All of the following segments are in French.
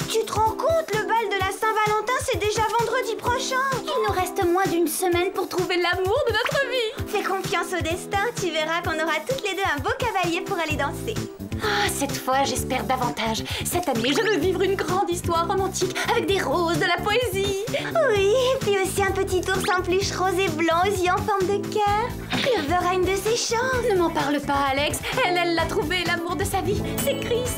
Tu te rends compte, le bal de la Saint-Valentin, c'est déjà vendredi prochain. Il nous reste moins d'une semaine pour trouver l'amour de notre vie. Fais confiance au destin, tu verras qu'on aura toutes les deux un beau cavalier pour aller danser. Ah, cette fois, j'espère davantage. Cette année, je veux vivre une grande histoire romantique avec des roses, de la poésie. Oui, et puis aussi un petit ours en peluche rose et blanc aux yeux en forme de cœur. Clover a une de ses chances. Ne m'en parle pas, Alex. Elle l'a trouvé, l'amour de sa vie. C'est Chris.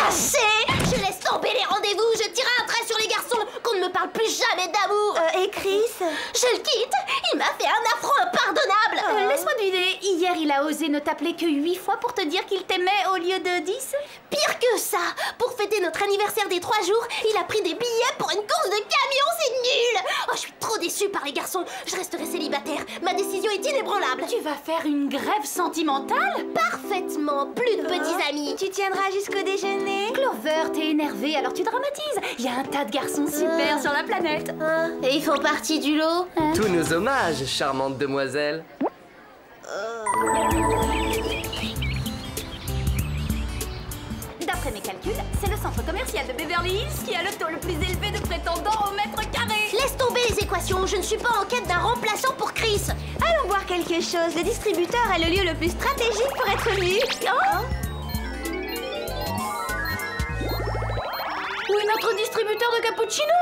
Assez! Je laisse tomber les rendez-vous, je tire un trait sur les garçons, qu'on ne me parle plus jamais d'amour. Et Chris? Je le quitte, il m'a fait un affront impardonnable. Laisse-moi deviner, hier il a osé ne t'appeler que 8 fois pour te dire qu'il t'aimait au lieu de 10? Pire que ça, pour fêter notre anniversaire des 3 jours, il a pris des billets pour une course de camion, c'est nul. Oh, je suis trop déçue par les garçons, je resterai célibataire, ma décision est inébranlable. Tu vas faire une grève sentimentale? Parfaitement, plus de petits amis. Tu tiendras jusqu'au déjeuner? Clover, t'es énervée, alors tu dramatises. Il y a un tas de garçons super sur la planète. Et ils font partie du lot. Tous nos hommages, charmante demoiselle. D'après mes calculs, c'est le centre commercial de Beverly Hills qui a le taux le plus élevé de prétendants au mètre carré. Laisse tomber les équations, je ne suis pas en quête d'un remplaçant pour Chris. Allons boire quelque chose. Le distributeur est le lieu le plus stratégique pour être nu. Oh! Où est notre distributeur de cappuccino?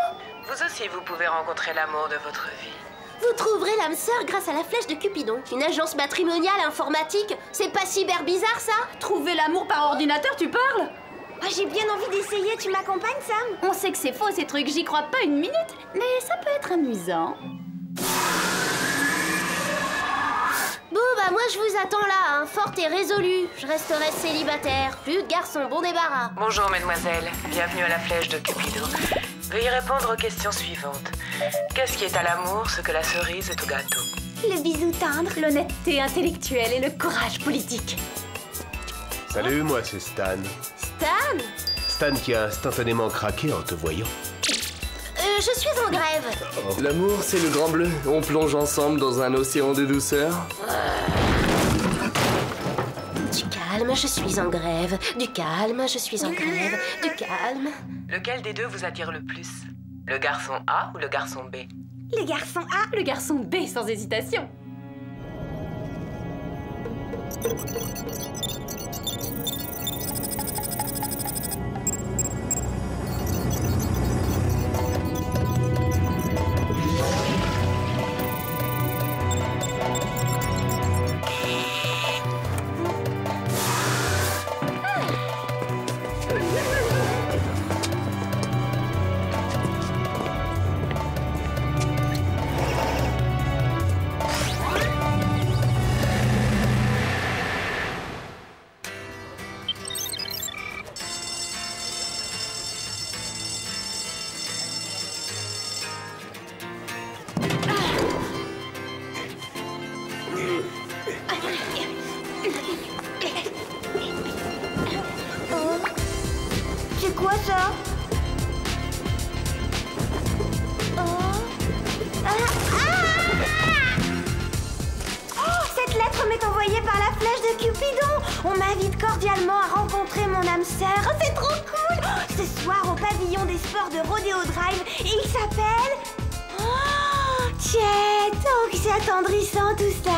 Vous aussi, vous pouvez rencontrer l'amour de votre vie. Vous trouverez l'âme sœur grâce à la flèche de Cupidon. Une agence matrimoniale informatique. C'est pas cyber bizarre, ça? Trouver l'amour par ordinateur, tu parles? Oh, j'ai bien envie d'essayer. Tu m'accompagnes, Sam? On sait que c'est faux ces trucs, j'y crois pas une minute. Mais ça peut être amusant. Bon, bah moi je vous attends là, hein, forte et résolue. Je resterai célibataire. Plus de garçons, bon débarras. Bonjour, mesdemoiselles. Bienvenue à la flèche de Cupido. Veuillez répondre aux questions suivantes. Qu'est-ce qui est à l'amour ce que la cerise est au gâteau? Le bisou tendre. L'honnêteté intellectuelle et le courage politique. Salut, moi c'est Stan. Stan? Stan qui a instantanément craqué en te voyant. Je suis en grève. L'amour, c'est le grand bleu. On plonge ensemble dans un océan de douceur. Du calme, je suis en grève. Du calme, je suis en grève. Du calme. Lequel des deux vous attire le plus? Le garçon A ou le garçon B? Le garçon A. Le garçon B sans hésitation. C'est quoi ça? Oh. Oh, cette lettre m'est envoyée par la flèche de Cupidon. On m'invite cordialement à rencontrer mon âme sœur. Oh, c'est trop cool. Ce soir au pavillon des sports de Rodeo Drive. Et il s'appelle... Oh, Chet. Oh, que c'est attendrissant tout ça.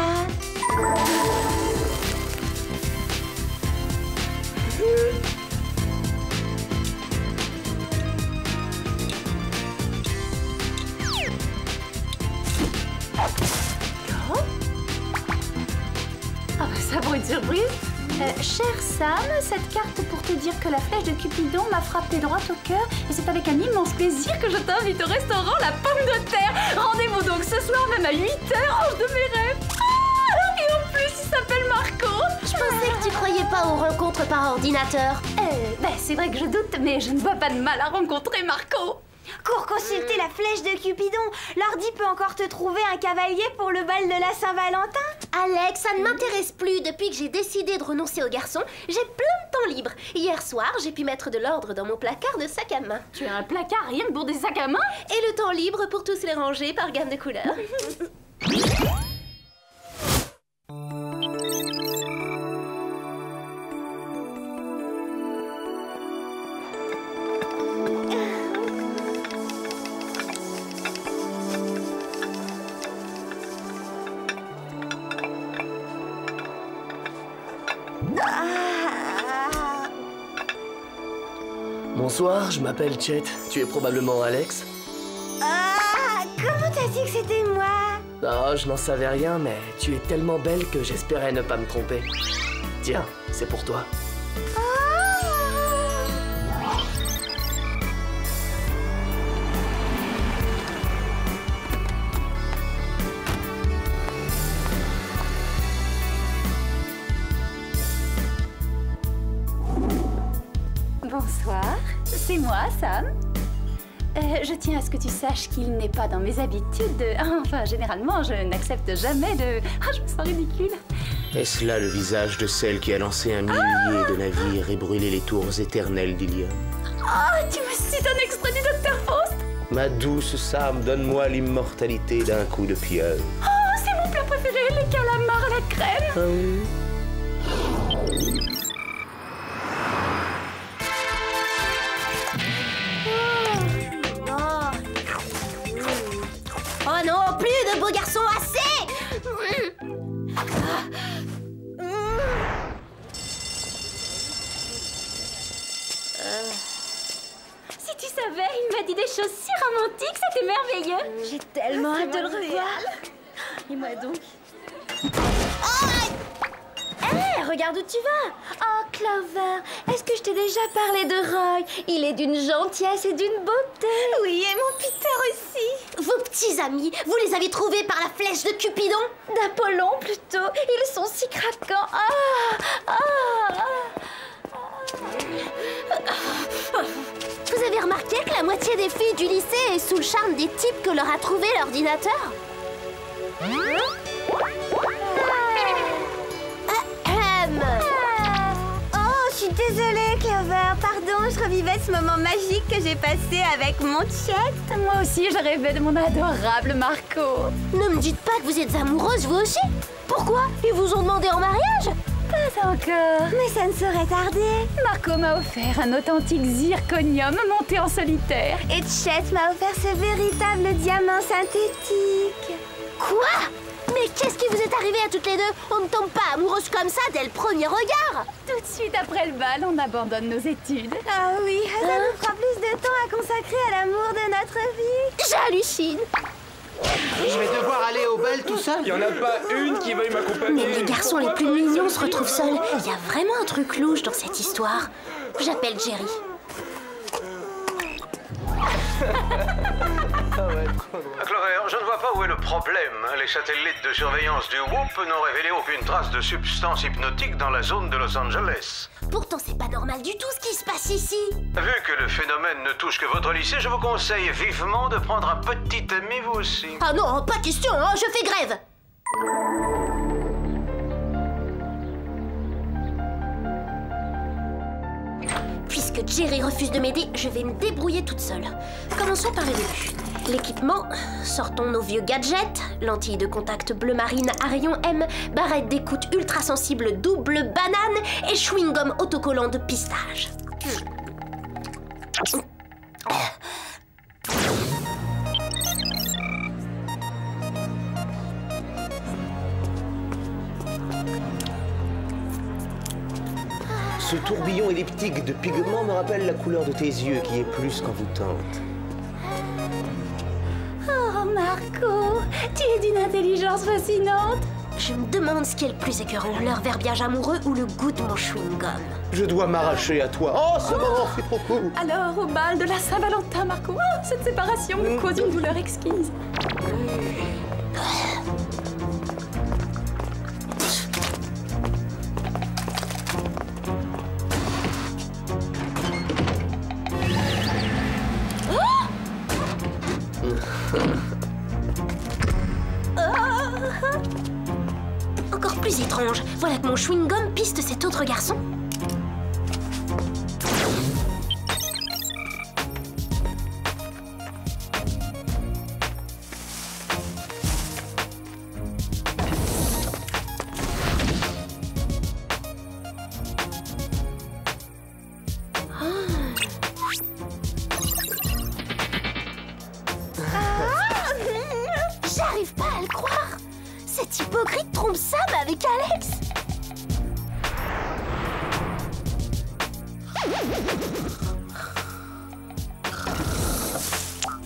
Ah bah ça pour une surprise. Cher Sam, cette carte pour te dire que la flèche de Cupidon m'a frappé droit au cœur et c'est avec un immense plaisir que je t'invite au restaurant La Pomme de Terre. Rendez-vous donc ce soir même à 8h, ange de mes rêves. Ah, et en plus il s'appelle Marco. Je pensais que tu croyais pas aux rencontres par l'ordinateur. C'est vrai que je doute, mais je ne vois pas de mal à rencontrer Marco. Cours consulter la flèche de Cupidon. L'ordi peut encore te trouver un cavalier pour le bal de la Saint-Valentin. Alex, ça ne m'intéresse plus. Depuis que j'ai décidé de renoncer aux garçons, j'ai plein de temps libre. Hier soir, j'ai pu mettre de l'ordre dans mon placard de sac à main. Tu as un placard rien que pour des sacs à main? Et le temps libre pour tous les ranger par gamme de couleurs. Bonsoir, je m'appelle Chet. Tu es probablement Alex? Comment t'as dit que c'était moi? Ah, je n'en savais rien, mais tu es tellement belle que j'espérais ne pas me tromper. Tiens, c'est pour toi. Bonsoir, c'est moi, Sam. Je tiens à ce que tu saches qu'il n'est pas dans mes habitudes. Enfin, généralement, je n'accepte jamais de... Ah, je me sens ridicule. Est-ce là le visage de celle qui a lancé un millier de navires et brûlé les tours éternelles d'Ilion? Oh, tu me cites un extrait du Dr Faust? Ma douce Sam, donne-moi l'immortalité d'un coup de pieuvre. Oh, c'est mon plat préféré, les calamars à la crème. Ah oui? Oh non, plus de beaux garçons, assez! Si tu savais, il m'a dit des choses si romantiques, c'était merveilleux. J'ai tellement hâte de le revoir. Et moi donc? Regarde où tu vas. Oh, Clover, est-ce que je t'ai déjà parlé de Roy? Il est d'une gentillesse et d'une beauté. Oui, et mon Peter aussi. Vos petits amis, vous les avez trouvés par la flèche de Cupidon? D'Apollon, plutôt. Ils sont si craquants. Vous avez remarqué que la moitié des filles du lycée est sous le charme des types que leur a trouvé l'ordinateur? Oh, je suis désolée, Clover. Pardon, je revivais ce moment magique que j'ai passé avec mon Chet. Moi aussi, je rêvais de mon adorable Marco. Ne me dites pas que vous êtes amoureuse, vous aussi? Pourquoi? Ils vous ont demandé en mariage? Pas encore. Mais ça ne saurait tarder. Marco m'a offert un authentique zirconium monté en solitaire. Et Chet m'a offert ce véritable diamant synthétique. Quoi? Mais qu'est-ce qui vous est arrivé à toutes les deux? On ne tombe pas amoureuse comme ça dès le premier regard. Tout de suite après le bal, on abandonne nos études. Ah oui, ça nous fera plus de temps à consacrer à l'amour de notre vie. J'hallucine. Je vais devoir aller au bal tout seul. Il n'y en a pas une qui veuille m'accompagner. Mais les garçons les plus mignons se retrouvent seuls. Il y a vraiment un truc louche dans cette histoire. J'appelle Jerry. Clover, je ne vois pas où est le problème. Les satellites de surveillance du WHOOP n'ont révélé aucune trace de substance hypnotique dans la zone de Los Angeles. Pourtant, c'est pas normal du tout ce qui se passe ici. Vu que le phénomène ne touche que votre lycée, je vous conseille vivement de prendre un petit ami vous aussi. Ah non, pas question, hein, je fais grève. Puisque Jerry refuse de m'aider, je vais me débrouiller toute seule. Commençons par le début. L'équipement, sortons nos vieux gadgets, lentilles de contact bleu marine à rayon M, barrette d'écoute ultra sensible double banane et chewing-gum autocollant de pistache. Ce tourbillon elliptique de pigments me rappelle la couleur de tes yeux qui est plus qu'envoûtante. Oh, Marco, tu es d'une intelligence fascinante. Je me demande ce qui est le plus écœurant, leur verbiage amoureux ou le goût de mon chewing-gum. Je dois m'arracher à toi. Oh, ce moment fait trop cool. Alors, au bal de la Saint-Valentin, Marco, oh, cette séparation me cause une douleur exquise. étrange. Voilà que mon chewing-gum piste cet autre garçon. J'arrive pas à le croire. Cet hypocrite trompe Sam avec Alex.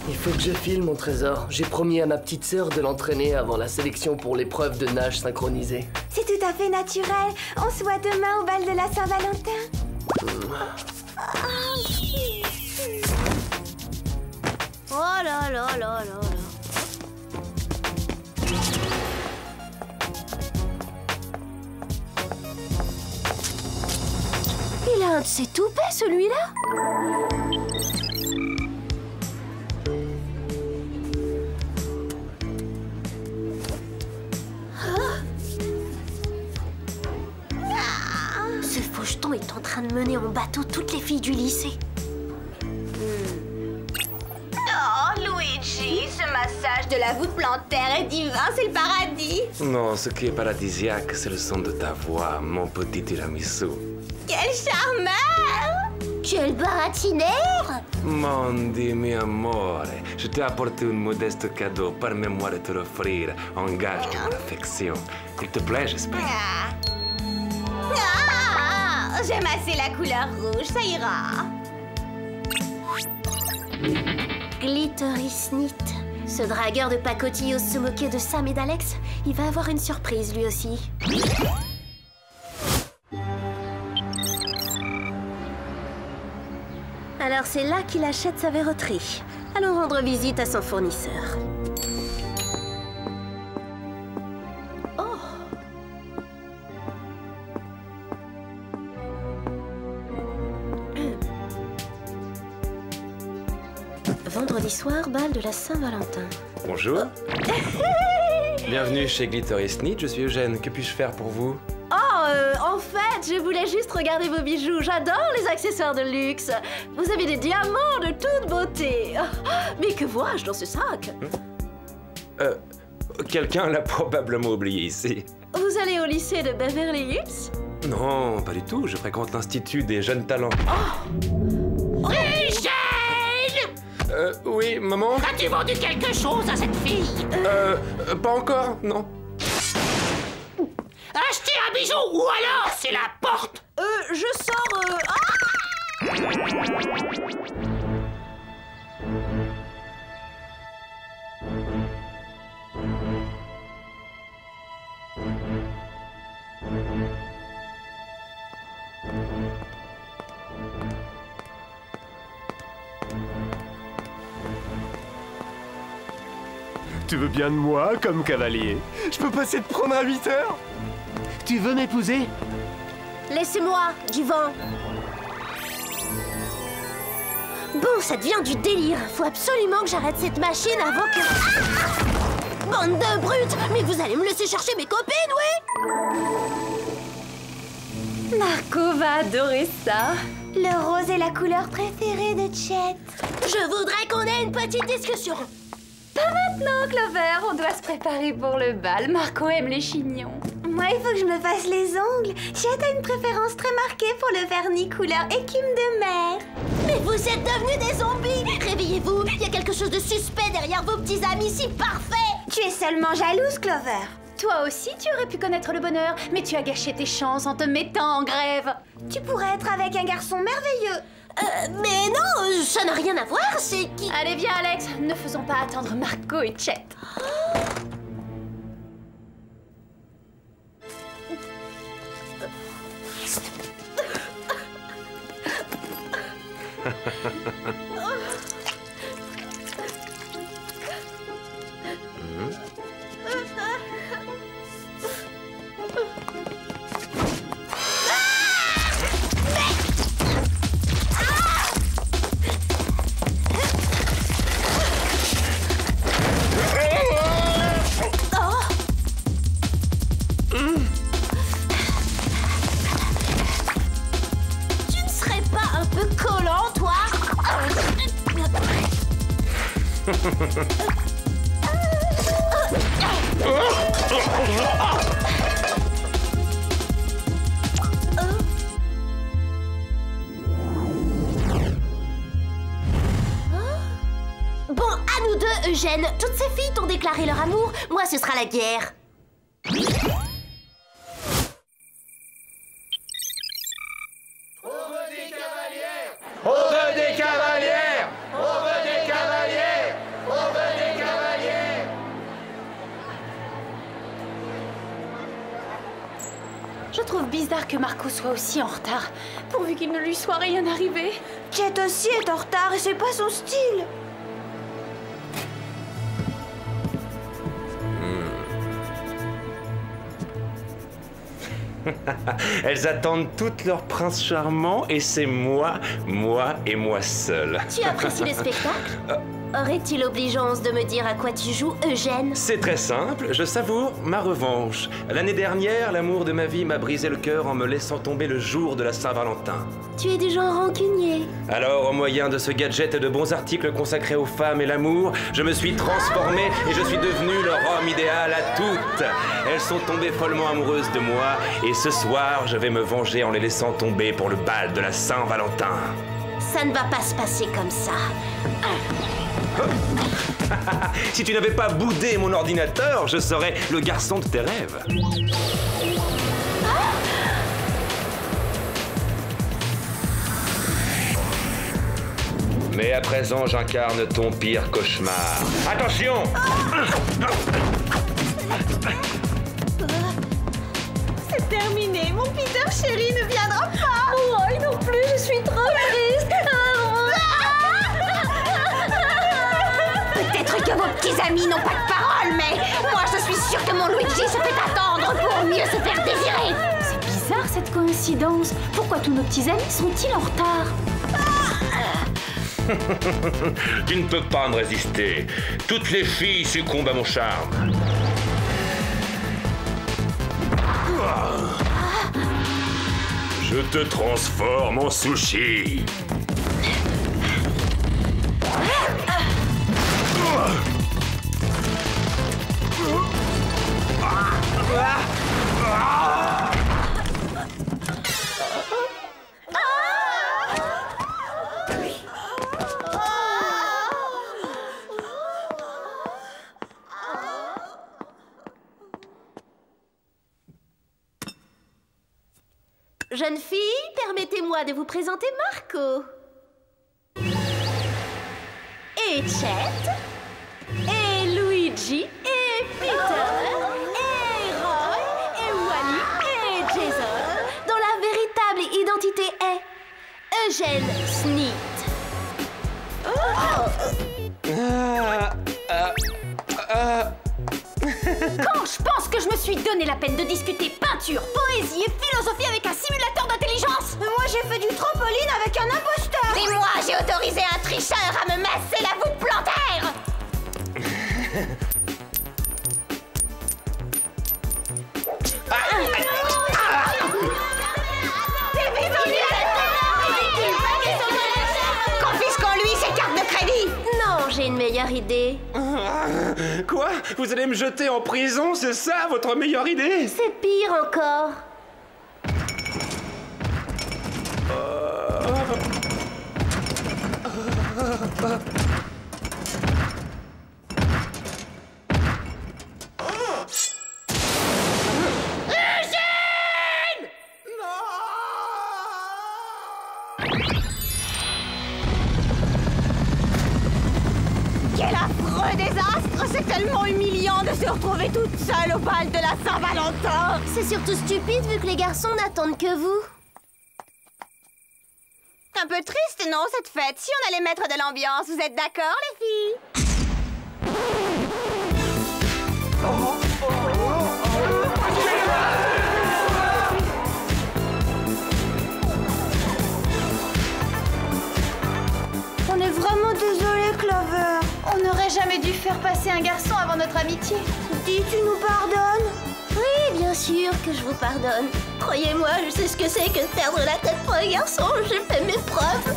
Il faut que je file, mon trésor. J'ai promis à ma petite sœur de l'entraîner avant la sélection pour l'épreuve de nage synchronisée. C'est tout à fait naturel. On se voit demain au bal de la Saint-Valentin. Oh là là là là là. Il a un de ses toupets, celui-là. Ce faucheton est en train de mener en bateau toutes les filles du lycée. Oh, Luigi, ce massage de la voûte plantaire est divin, c'est le paradis. Non, ce qui est paradisiaque, c'est le son de ta voix, mon petit tiramisu. Quel charmeur! Quel baratinaire! Mon Dio mio amore, je t'ai apporté un modeste cadeau. Permets-moi de te l'offrir en gage de mon affection. Il te plaît, j'espère? J'aime assez la couleur rouge, ça ira. Glittery Snit. Ce dragueur de pacotille ose se moquer de Sam et d'Alex. Il va avoir une surprise, lui aussi. Alors c'est là qu'il achète sa verroterie. Allons rendre visite à son fournisseur. Oh! Vendredi soir, bal de la Saint-Valentin. Bonjour. Bienvenue chez Glittery Snit, je suis Eugène. Que puis-je faire pour vous? En fait, je voulais juste regarder vos bijoux. J'adore les accessoires de luxe. Vous avez des diamants de toute beauté. Mais que vois-je dans ce sac? Quelqu'un l'a probablement oublié ici. Vous allez au lycée de Beverly Hills? Non, pas du tout. Je fréquente l'Institut des jeunes talents. Oui, maman? As-tu vendu quelque chose à cette fille? Pas encore, non. Acheter un bijou ou alors c'est la porte? Je sors... Tu veux bien de moi comme cavalier? Je peux passer te prendre à 8 heures? Tu veux m'épouser? Laissez-moi, du vent. Bon, ça devient du délire. Faut absolument que j'arrête cette machine avant que... Bande de brutes! Mais vous allez me laisser chercher mes copines, oui? Marco va adorer ça. Le rose est la couleur préférée de Chet. Je voudrais qu'on ait une petite discussion. Pas maintenant, Clover. On doit se préparer pour le bal. Marco aime les chignons. Moi, il faut que je me fasse les ongles. Chet a une préférence très marquée pour le vernis couleur écume de mer. Mais vous êtes devenus des zombies! Réveillez-vous, il y a quelque chose de suspect derrière vos petits amis si parfaits! Tu es seulement jalouse, Clover. Toi aussi, tu aurais pu connaître le bonheur, mais tu as gâché tes chances en te mettant en grève. Tu pourrais être avec un garçon merveilleux. Mais non, ça n'a rien à voir, c'est qui... Allez, viens, Alex. Ne faisons pas attendre Marco et Chet. collant, toi. Bon, à nous deux, Eugène. Toutes ces filles t'ont déclaré leur amour. Moi, ce sera la guerre. On veut des cavalières! On veut des cavalières! On veut des cavalières! Je trouve bizarre que Marco soit aussi en retard, pourvu qu'il ne lui soit rien arrivé. Jet aussi est en retard et c'est pas son style. Elles attendent toutes leur prince charmant et c'est moi et moi seul. Tu apprécies le spectacle? Aurait-il obligeance de me dire à quoi tu joues, Eugène? C'est très simple, je savoure ma revanche. L'année dernière, l'amour de ma vie m'a brisé le cœur en me laissant tomber le jour de la Saint-Valentin. Tu es du genre rancunier. Alors, au moyen de ce gadget et de bons articles consacrés aux femmes et l'amour, je me suis transformé et je suis devenu leur homme idéal à toutes. Elles sont tombées follement amoureuses de moi et ce soir, je vais me venger en les laissant tomber pour le bal de la Saint-Valentin. Ça ne va pas se passer comme ça. Si tu n'avais pas boudé mon ordinateur, je serais le garçon de tes rêves. Mais à présent, j'incarne ton pire cauchemar. Attention! C'est terminé, mon Peter chéri ne viendra pas. Moi non plus, je suis trop triste. Peut-être que vos petits amis n'ont pas de parole, mais moi je suis sûre que mon Luigi se fait attendre pour mieux se faire désirer. C'est bizarre cette coïncidence. Pourquoi tous nos petits amis sont-ils en retard? Tu ne peux pas me résister. Toutes les filles succombent à mon charme. Je te transforme en sushi. Jeune fille, permettez-moi de vous présenter Marco. Et Chet. Et Luigi. Et Peter. Et Roy. Et Wally. Et Jason. Dont la véritable identité est Eugène Sneed. Quand je pense que je me suis donné la peine de discuter peinture, poésie et philosophie avec un simulateur d'intelligence. Moi j'ai fait du trampoline avec un imposteur. Et moi j'ai autorisé un tricheur à me masser la voûte plantaire. Confisquons-lui ses cartes de crédit. Non, j'ai une meilleure idée. Quoi? Vous allez me jeter en prison, c'est ça votre meilleure idée? C'est pire encore. Quel affreux désastre! C'est tellement humiliant de se retrouver toute seule au bal de la Saint-Valentin! C'est surtout stupide vu que les garçons n'attendent que vous. Un peu triste, non, cette fête? Si on allait mettre de l'ambiance, vous êtes d'accord, les filles? On est vraiment désolé, Clover. On n'aurait jamais dû faire passer un garçon avant notre amitié. Dis, tu nous pardonnes? Oui, Bien sûr que je vous pardonne. Croyez-moi, je sais ce que c'est que de perdre la tête pour un garçon. J'ai fait mes preuves.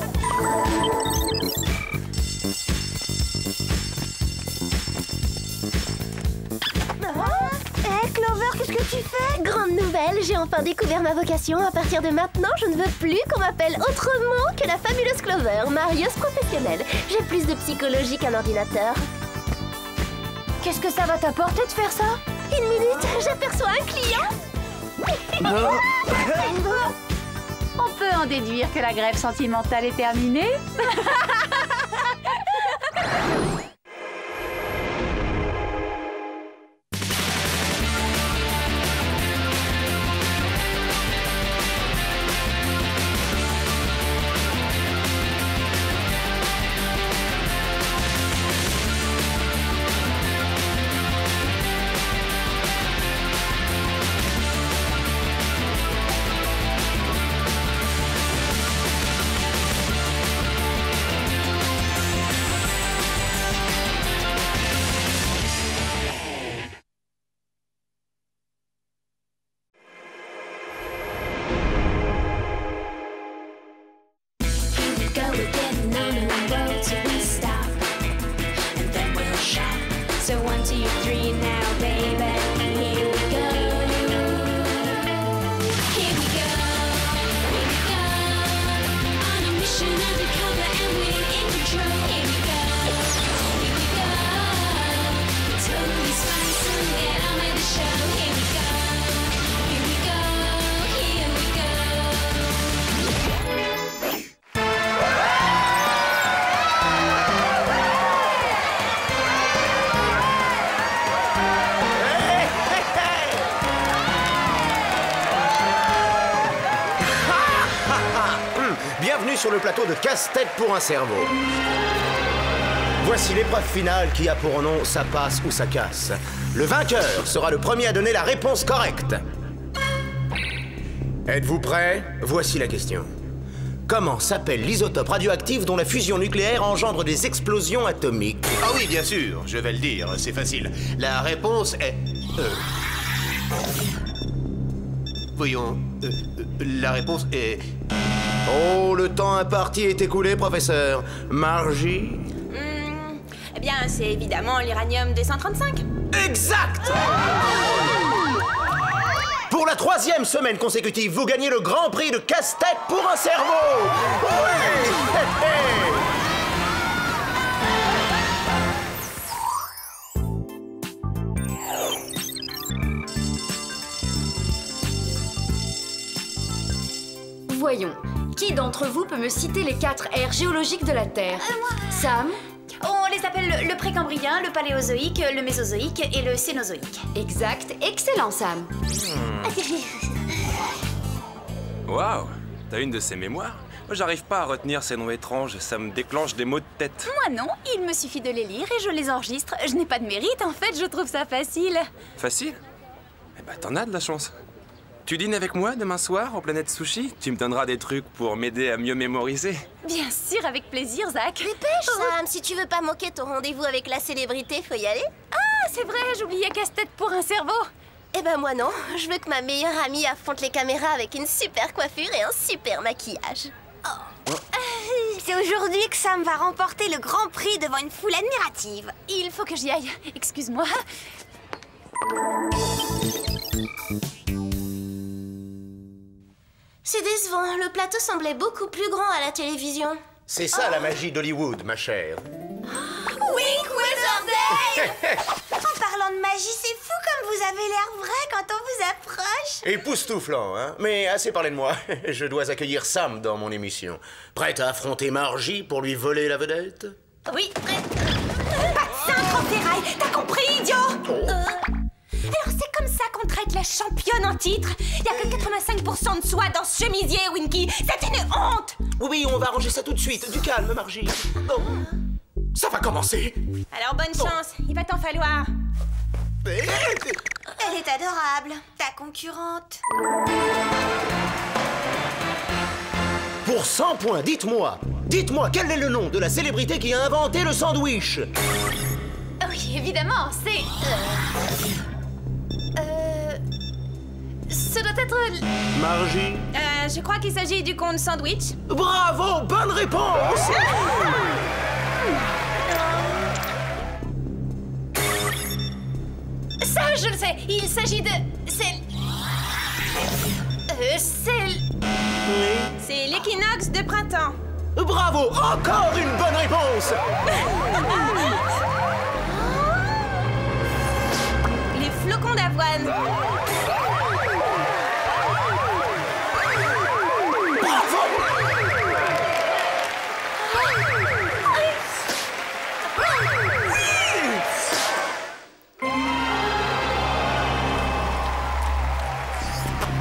Hé, Clover, qu'est-ce que tu fais? Grande nouvelle, j'ai enfin découvert ma vocation. À partir de maintenant, je ne veux plus qu'on m'appelle autrement que la fabuleuse Clover, marieuse professionnelle. J'ai plus de psychologie qu'un ordinateur. Qu'est-ce que ça va t'apporter de faire ça? Une minute, j'aperçois un client. On peut en déduire que la grève sentimentale est terminée. Sur le plateau de Casse-Tête pour un cerveau. Voici l'épreuve finale qui a pour nom Ça passe ou ça casse. Le vainqueur sera le premier à donner la réponse correcte. Êtes-vous prêts? Voici la question. Comment s'appelle l'isotope radioactif dont la fusion nucléaire engendre des explosions atomiques? Ah oui, bien sûr, je vais le dire, c'est facile. La réponse est... Voyons, la réponse est... Oh, le temps imparti est écoulé, professeur. Margie? Eh bien, c'est évidemment l'uranium 235. Exact! Pour la 3e semaine consécutive, vous gagnez le Grand Prix de Casse-Tête pour un cerveau! Oui! Voyons, qui d'entre vous peut me citer les 4 ères géologiques de la Terre? Sam? On les appelle le précambrien, le paléozoïque, le mésozoïque et le cénozoïque. Exact, excellent Sam. Waouh, t'as une de ces mémoires? Moi, j'arrive pas à retenir ces noms étranges, ça me déclenche des maux de tête. Moi non, il me suffit de les lire et je les enregistre. Je n'ai pas de mérite, en fait, je trouve ça facile. Facile? Eh ben, t'en as de la chance. Tu dînes avec moi demain soir au Planète Sushi? Tu me donneras des trucs pour m'aider à mieux mémoriser. Bien sûr, avec plaisir, Zach. Dépêche, Sam, si tu veux pas manquer ton rendez-vous avec la célébrité, faut y aller. Ah, c'est vrai, j'oubliais Casse-Tête pour un cerveau. Eh ben moi non, je veux que ma meilleure amie affronte les caméras avec une super coiffure et un super maquillage. C'est aujourd'hui que Sam va remporter le Grand Prix devant une foule admirative. Il faut que j'y aille, excuse-moi. C'est décevant, le plateau semblait beaucoup plus grand à la télévision. C'est ça la magie d'Hollywood, ma chère. Wink Wizardale. En parlant de magie, c'est fou comme vous avez l'air vrai quand on vous approche. Époustouflant, hein? Mais assez parlé de moi. Je dois accueillir Sam dans mon émission. Prête à affronter Margie pour lui voler la vedette? Oui, prête. Pas de cintre en ferraille, t'as compris, idiot? Alors c'est comme ça qu'on traite la championne en titre? Y'a que 85% de soie dans ce chemisier, Winky. C'est une honte. Oui, on va arranger ça tout de suite. Du calme, Margie. Oh. Ça va commencer. Alors bonne chance, il va t'en falloir. Elle est adorable, ta concurrente. Pour 100 points, dites-moi quel est le nom de la célébrité qui a inventé le sandwich? Oui, évidemment, c'est... doit être... Margie? Je crois qu'il s'agit du cône sandwich. Bravo! Bonne réponse! Ça, je le sais. Il s'agit de... C'est... C'est l'équinoxe de printemps. Bravo! Encore une bonne réponse! Les flocons d'avoine.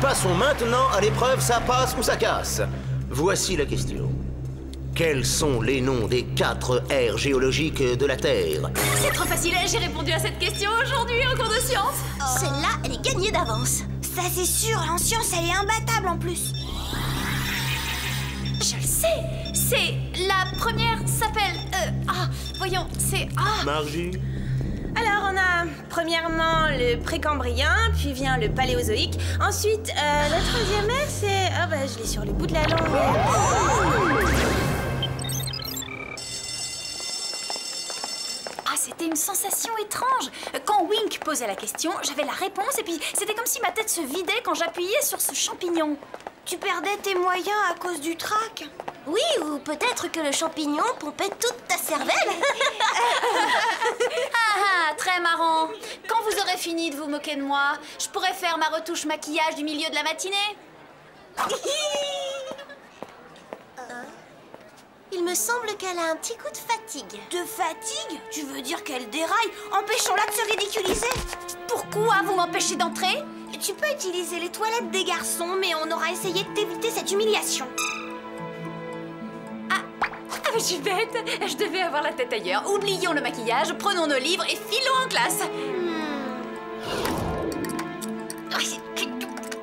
Passons maintenant à l'épreuve ça passe ou ça casse. Voici la question. Quels sont les noms des 4 aires géologiques de la Terre? C'est trop facile, j'ai répondu à cette question aujourd'hui en cours de sciences. Celle-là, elle est gagnée d'avance. Ça c'est sûr, en science elle est imbattable en plus. Je le sais. C'est... La première s'appelle... voyons, c'est... Margie? Alors on a premièrement le précambrien, puis vient le paléozoïque. Ensuite, la troisième ère c'est... Ah bah je l'ai sur le bout de la langue. C'était une sensation étrange. Quand Wink posait la question, j'avais la réponse et puis c'était comme si ma tête se vidait quand j'appuyais sur ce champignon. Tu perdais tes moyens à cause du trac? Oui, ou peut-être que le champignon pompait toute ta cervelle. Très marrant. Quand vous aurez fini de vous moquer de moi, je pourrais faire ma retouche maquillage du milieu de la matinée. Il me semble qu'elle a un petit coup de fatigue. De fatigue? Tu veux dire qu'elle déraille? Empêchons-la de se ridiculiser. Pourquoi vous m'empêchez d'entrer? Tu peux utiliser les toilettes des garçons, mais on aura essayé de t'éviter cette humiliation. Je suis bête. Je devais avoir la tête ailleurs. Oublions le maquillage, prenons nos livres et filons en classe.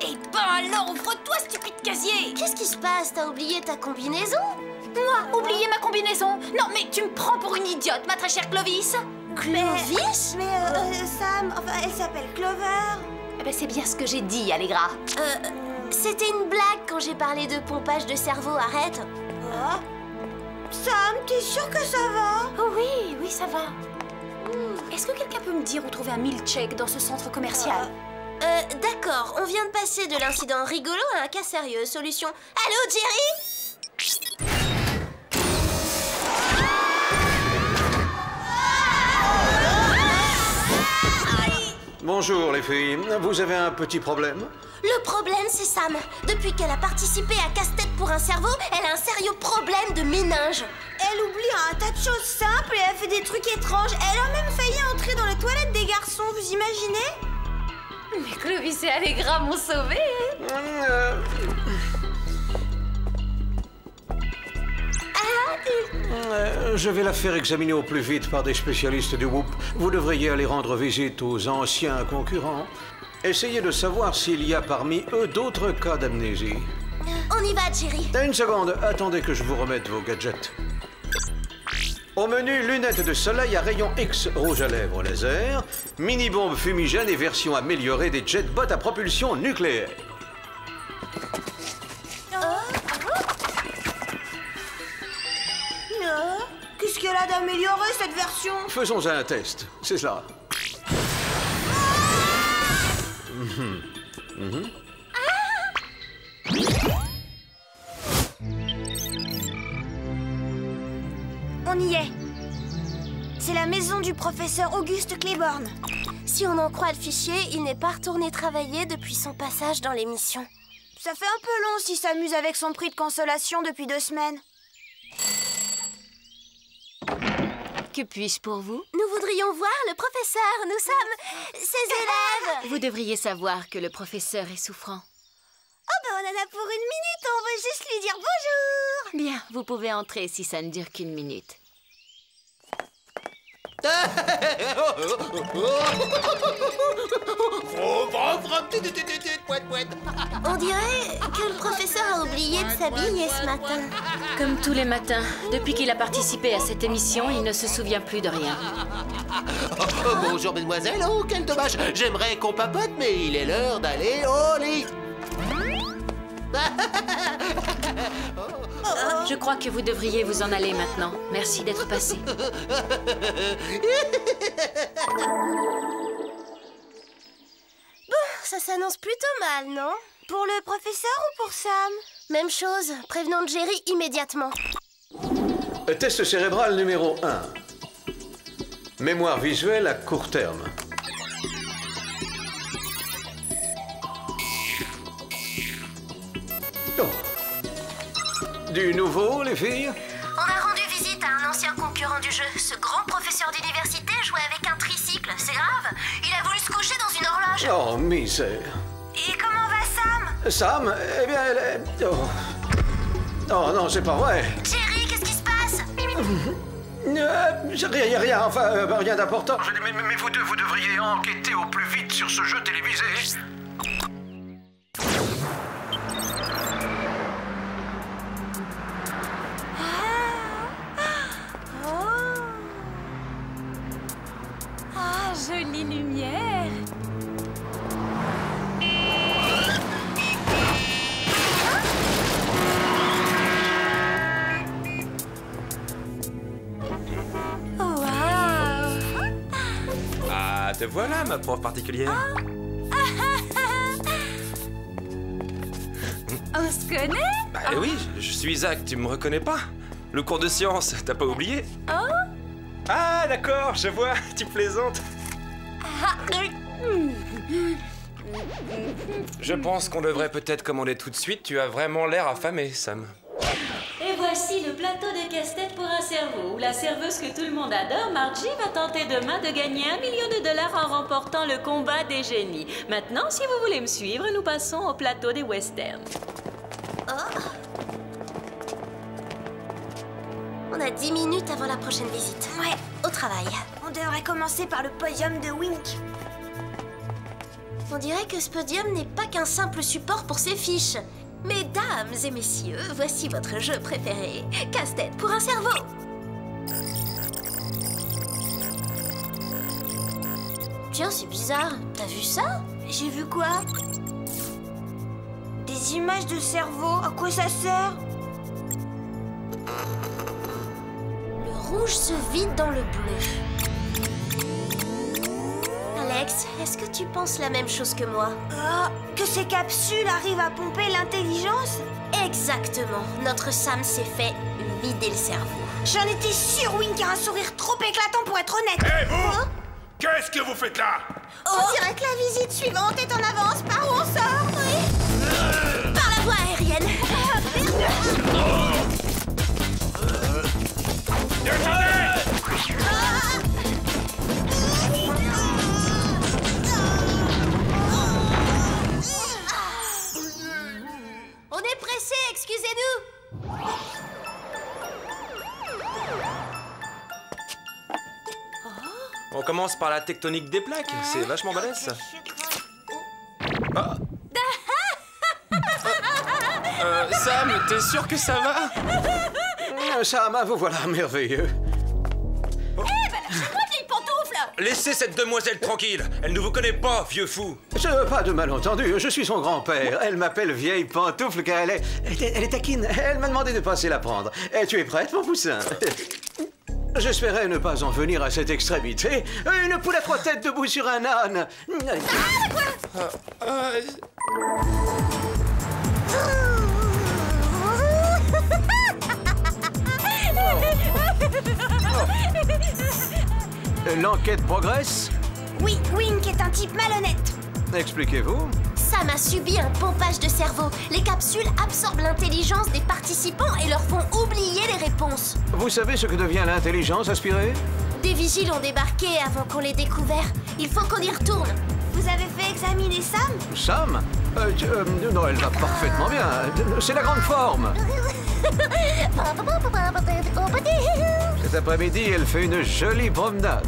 Eh ben alors, ouvre-toi, stupide casier. Qu'est-ce qui se passe? T'as oublié ta combinaison? Moi, oublier ma combinaison? Non, mais tu me prends pour une idiote, ma très chère Clovis. Clovis? Mais Sam, enfin, elle s'appelle Clover. Eh ben, c'est bien ce que j'ai dit, Allegra. C'était une blague quand j'ai parlé de pompage de cerveau, arrête. Oh. Sam, t'es sûr que ça va? Oh oui, ça va. Est-ce que quelqu'un peut me dire où trouver un milkshake dans ce centre commercial? D'accord, on vient de passer de l'incident rigolo à un cas sérieux. Solution. Allô, Jerry? Bonjour les filles, vous avez un petit problème? Le problème, c'est Sam. Depuis qu'elle a participé à Casse-Tête pour un cerveau, elle a un sérieux problème de méninge. Elle oublie un tas de choses simples et elle fait des trucs étranges. Elle a même failli entrer dans les toilettes des garçons, vous imaginez? Mais Clovis et Allegra m'ont sauvée. Je vais la faire examiner au plus vite par des spécialistes du Whoop. Vous devriez aller rendre visite aux anciens concurrents. Essayez de savoir s'il y a parmi eux d'autres cas d'amnésie. On y va, Jerry. Une seconde, attendez que je vous remette vos gadgets. Au menu, lunettes de soleil à rayon X rouge à lèvres laser, mini-bombe fumigène et version améliorée des jetbots à propulsion nucléaire. Qu'est-ce qu'elle a d'amélioré, cette version? Faisons un test, c'est ça. On y est. C'est la maison du professeur Auguste Claiborne. Si on en croit le fichier, il n'est pas retourné travailler depuis son passage dans l'émission. Ça fait un peu long s'il s'amuse avec son prix de consolation depuis 2 semaines. Que puis-je pour vous? Nous voudrions voir le professeur. Nous sommes ses élèves. Vous devriez savoir que le professeur est souffrant. Oh ben on en a pour 1 minute, on veut juste lui dire bonjour. Bien, vous pouvez entrer si ça ne dure qu'1 minute. On dirait que le professeur a oublié de s'habiller ce matin. Comme tous les matins, depuis qu'il a participé à cette émission, il ne se souvient plus de rien. Bonjour mesdemoiselles, oh quel dommage. J'aimerais qu'on papote, mais il est l'heure d'aller au lit. Je crois que vous devriez vous en aller maintenant. Merci d'être passé. Ça s'annonce plutôt mal, non? Pour le professeur ou pour Sam? Même chose, prévenons Jerry immédiatement. Test cérébral numéro 1. Mémoire visuelle à court terme. Oh. Du nouveau, les filles? On a rendu visite à un ancien concurrent du jeu. Ce grand professeur d'université jouait avec un tricycle. C'est grave. Il a voulu se coucher dans une horloge. Oh, misère. Et comment va Sam? Sam, eh bien, elle est... Oh, oh non, c'est pas vrai. Jerry, qu'est-ce qui se passe? Rien, enfin, rien d'important. Mais vous devriez enquêter au plus vite sur ce jeu télévisé. Jolie lumière. Oh, wow. Ah, te voilà, ma prof particulière. On se connaît? Bah oui, je suis Isaac, tu me reconnais pas? Le cours de sciences, t'as pas oublié? Oh. Ah, d'accord, je vois, tu plaisantes. Je pense qu'on devrait peut-être commander tout de suite, tu as vraiment l'air affamé, Sam. Et voici le plateau de casse-tête pour un cerveau, où la serveuse que tout le monde adore, Margie, va tenter demain de gagner $1 million en remportant le combat des génies. Maintenant, si vous voulez me suivre, nous passons au plateau des westerns. Oh. On a 10 minutes avant la prochaine visite. Ouais. Au travail. On devrait commencer par le podium de Wink. On dirait que ce podium n'est pas qu'un simple support pour ses fiches. Mesdames et messieurs, voici votre jeu préféré. Casse-tête pour un cerveau. Tiens, c'est bizarre. T'as vu ça? J'ai vu quoi? Des images de cerveau. À quoi ça sert? Le rouge se vide dans le bleu. Alex, est-ce que tu penses la même chose que moi? Que ces capsules arrivent à pomper l'intelligence? Exactement. Notre Sam s'est fait vider le cerveau. J'en étais sûre, Wink a un sourire trop éclatant pour être honnête. Hé, vous! Qu'est-ce que vous faites là? On dirait que la visite suivante est en avance. Par où on sort? Oui. Par la voie aérienne. On est pressé, excusez-nous. On commence par la tectonique des plaques, c'est vachement balèze ça. Ah. Sam, t'es sûr que ça va? Sam, vous voilà merveilleux. Lâchez-moi, vieille pantoufle! Laissez cette demoiselle tranquille, elle ne vous connaît pas, vieux fou. Pas de malentendu, je suis son grand-père. Elle m'appelle vieille pantoufle car elle est taquine. Elle m'a demandé de passer la prendre. Et tu es prête, mon poussin? J'espérais ne pas en venir à cette extrémité. Une poule à 3 têtes debout sur un âne. L'enquête progresse? Oui, Wink est un type malhonnête. Expliquez-vous. Sam a subi un pompage de cerveau. Les capsules absorbent l'intelligence des participants et leur font oublier les réponses. Vous savez ce que devient l'intelligence aspirée? Des vigiles ont débarqué avant qu'on l'ait découvert. Il faut qu'on y retourne. Vous avez fait examiner Sam? Sam? Non, elle va parfaitement bien. C'est la grande forme. Cet après-midi, elle fait une jolie promenade.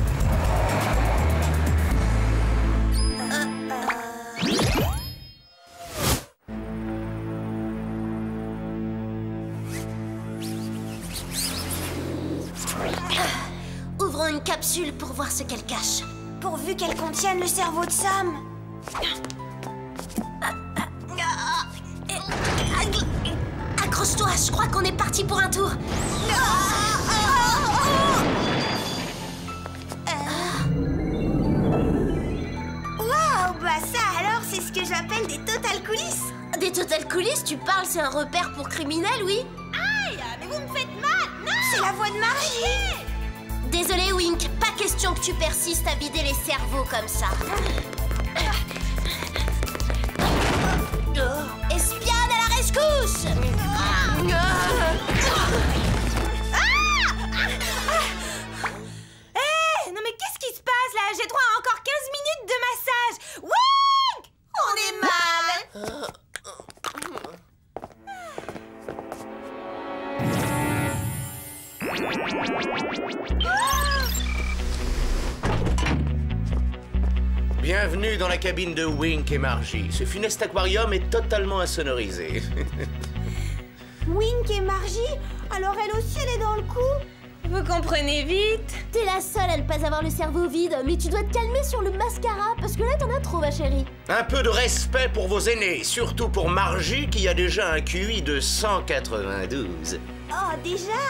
Ouvrons une capsule pour voir ce qu'elle cache. Pourvu qu'elle contienne le cerveau de Sam. Je crois qu'on est parti pour un tour. Waouh, bah ça alors, c'est ce que j'appelle des total coulisses. Des total coulisses, tu parles, c'est un repère pour criminels, oui? Aïe, mais vous me faites mal. Non, c'est la voix de Margie. Désolé, Wink, pas question que tu persistes à vider les cerveaux comme ça. Espionne à la rescousse! Non mais qu'est-ce qui se passe là? J'ai droit à encore 15 minutes de massage. Wink! On est mal. Bienvenue dans la cabine de Wink et Margie. Ce funeste aquarium est totalement insonorisé. Wink et Margie? Alors elle aussi elle est dans le coup? Vous comprenez vite. T'es la seule à ne pas avoir le cerveau vide, mais tu dois te calmer sur le mascara, parce que là t'en as trop, ma chérie. Un peu de respect pour vos aînés, surtout pour Margie qui a déjà un QI de 192. Oh déjà?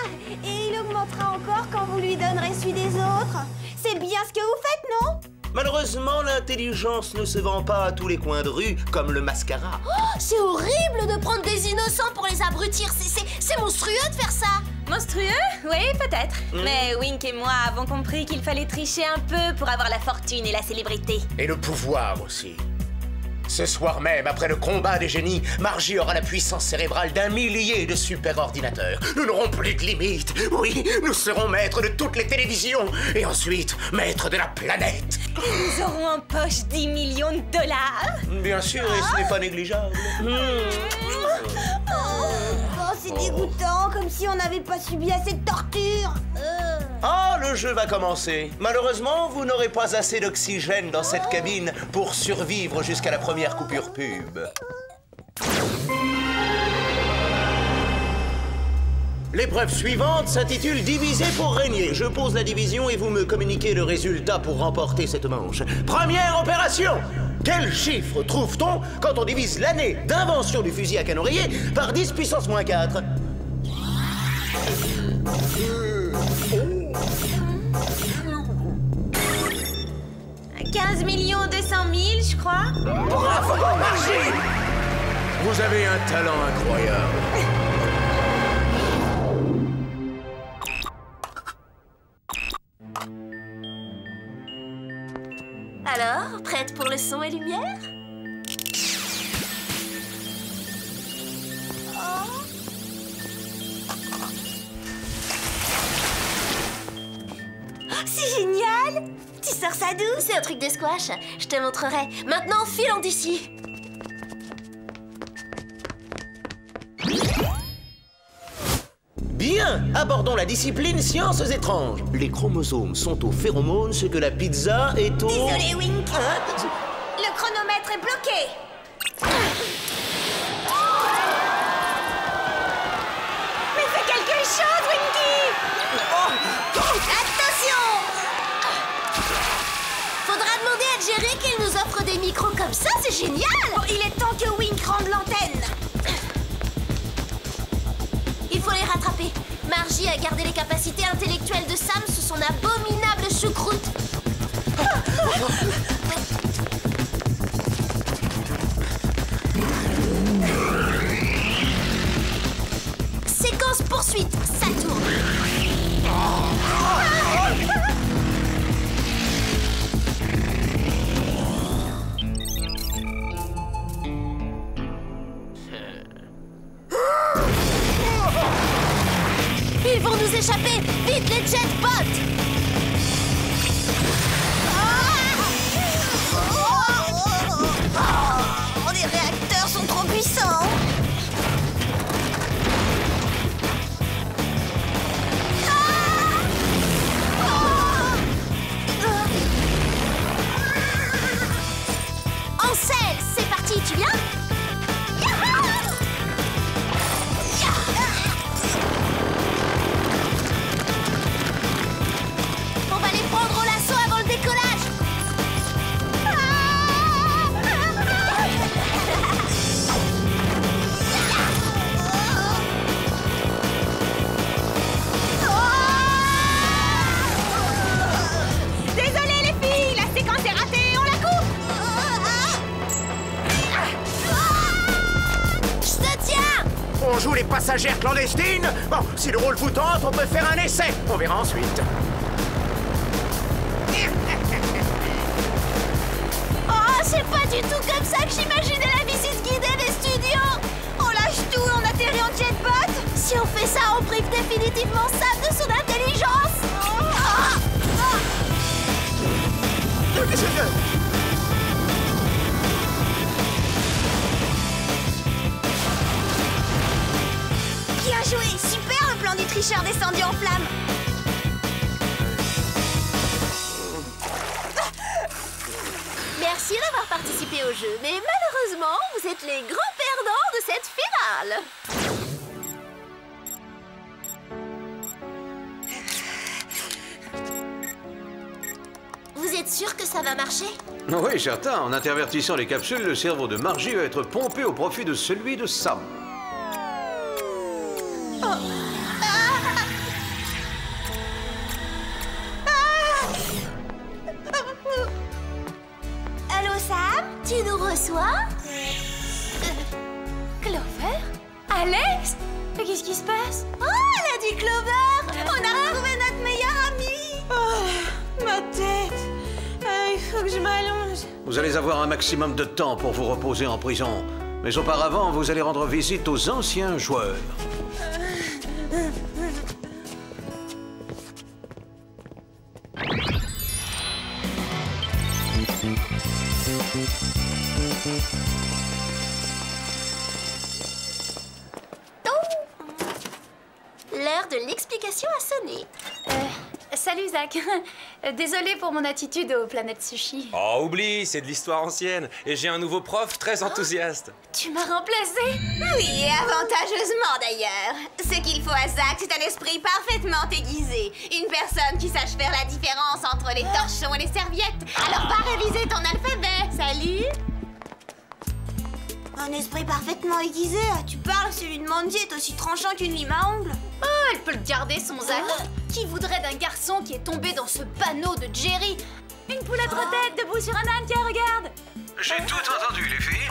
Et il augmentera encore quand vous lui donnerez celui des autres. C'est bien ce que vous faites, non? Malheureusement, l'intelligence ne se vend pas à tous les coins de rue, comme le mascara. Oh, c'est horrible de prendre des innocents pour les abrutir. C'est monstrueux de faire ça. Monstrueux? Oui, peut-être. Mais Wink et moi avons compris qu'il fallait tricher un peu pour avoir la fortune et la célébrité. Et le pouvoir aussi. Ce soir même, après le combat des génies, Margie aura la puissance cérébrale d'1 millier de super-ordinateurs. Nous n'aurons plus de limites. Oui, nous serons maîtres de toutes les télévisions. Et ensuite, maîtres de la planète. Nous aurons en poche 10 millions de dollars. Bien sûr, et ce n'est pas négligeable. Oh, c'est dégoûtant, comme si on n'avait pas subi assez de torture. Ah, le jeu va commencer. Malheureusement, vous n'aurez pas assez d'oxygène dans cette cabine pour survivre jusqu'à la première coupure pub. L'épreuve suivante s'intitule Diviser pour régner. Je pose la division et vous me communiquez le résultat pour remporter cette manche. Première opération! Quel chiffre trouve-t-on quand on divise l'année d'invention du fusil à canon rayé par 10 puissance moins 4? 15 200 000, je crois. Bravo, Margie! Vous avez un talent incroyable. Alors, prête pour le son et lumière? C'est génial! Tu sors ça d'où? C'est un truc de squash. Je te montrerai. Maintenant, filons d'ici. Bien, abordons la discipline sciences étranges. Les chromosomes sont aux phéromones, ce que la pizza est au... Désolé, Wink. Le chronomètre est bloqué. Mais fais quelque chose, Winky! Attention! Faudra demander à Jerry qu'il nous offre des micros comme ça, c'est génial! Bon, il est temps que Wink rende l'antenne. Il faut les rattraper. Margie a gardé les capacités intellectuelles de Sam sous son abominable choucroute. Séquence poursuite, ça tourne. Ils vont nous échapper! Vite, les jetbots! Les réacteurs sont trop puissants. En selle, c'est parti, tu viens? On va les passagère clandestine? Bon, si le rôle vous tente, on peut faire un essai. On verra ensuite. Oh, c'est pas du tout comme ça que j'imaginais la visite guidée des studios. On lâche tout et on atterrit en jetbot. Si on fait ça, on prive définitivement Sam de son intelligence. Bien joué, super le plan du tricheur descendu en flammes. Merci d'avoir participé au jeu, mais malheureusement, vous êtes les grands perdants de cette finale. Vous êtes sûr que ça va marcher? Oui, certain. En intervertissant les capsules, le cerveau de Margie va être pompé au profit de celui de Sam. Allô, Sam? Tu nous reçois? Clover? Alex? Mais qu'est-ce qui se passe? Oh, elle a dit Clover! On a retrouvé notre meilleure amie! Oh, ma tête! Il faut que je m'allonge. Vous allez avoir un maximum de temps pour vous reposer en prison. Mais auparavant, vous allez rendre visite aux anciens joueurs. L'heure de l'explication a sonné. Salut Zach. Désolée pour mon attitude aux planètes sushi. Oh, oublie, c'est de l'histoire ancienne. Et j'ai un nouveau prof très enthousiaste. Tu m'as remplacée? Oui, avantageusement d'ailleurs. Ce qu'il faut à Zach, c'est un esprit parfaitement aiguisé. Une personne qui sache faire la différence entre les torchons et les serviettes. Alors va réviser ton alphabet. Salut! Un esprit parfaitement aiguisé? Tu parles, celui de Mandy est aussi tranchant qu'une lime à ongles. Oh, elle peut le garder, son Zach. Qui voudrait d'un garçon qui est tombé dans ce panneau de Jerry? Une poulette retête debout sur un âne, tiens, regarde. J'ai tout entendu, les filles.